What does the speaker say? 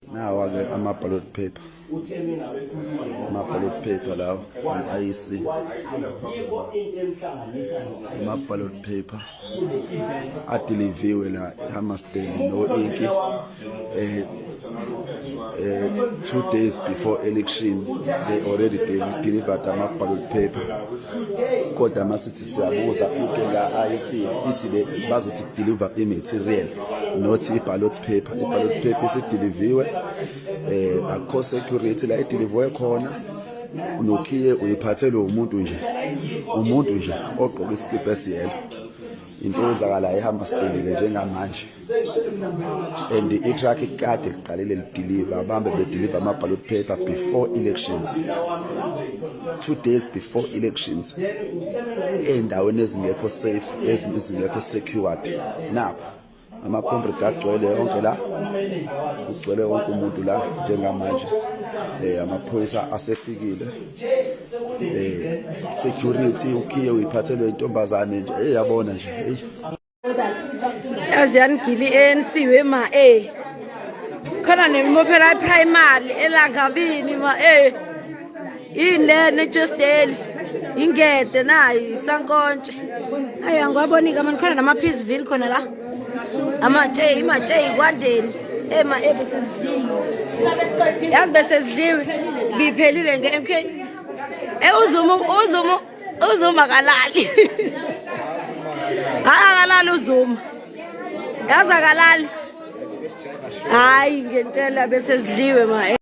Now I get my ballot paper. My ballot paper now from IEC. My ballot paper. I deliver la Hammerstein no inky. 2 days before election, they already delivered my ballot paper. Kodwa masithi siyabuza ukela IEC ithi le bazothi deliver imaterial not i-ballot paper. I-ballot paper isideliviwe akho security la ideliviwe khona unokhiye uyiphathele umuntu nje ogqoka isikipa esiyelo. Into yenzakala eHammersdale njengamanje and i-truck ikade liqalile lideliver abambe bedeliver ama-ballot paper before elections, 2 days before elections, endaweni ezingekho safe, ezingekho secured. Napho ama-comrade agcwele yonke la, ugcwele wonke umuntu la njengamanje. Amaphoyisa asefikile, security ukhiye uyiphathelwe intombazane nje eyabona nje yaziyani gili ANC wema khona nemimophela primary elangabini ma inene Justel ingede nayi sankontshe angwaboni kamani khona nama Peaceville khona la imatshe ikwandeni besezidliwe yazi besezidliwe biphelile nge-MK uzuma kalali akalali uzuma yazi akalali hayi ngentshela besezidliwe ma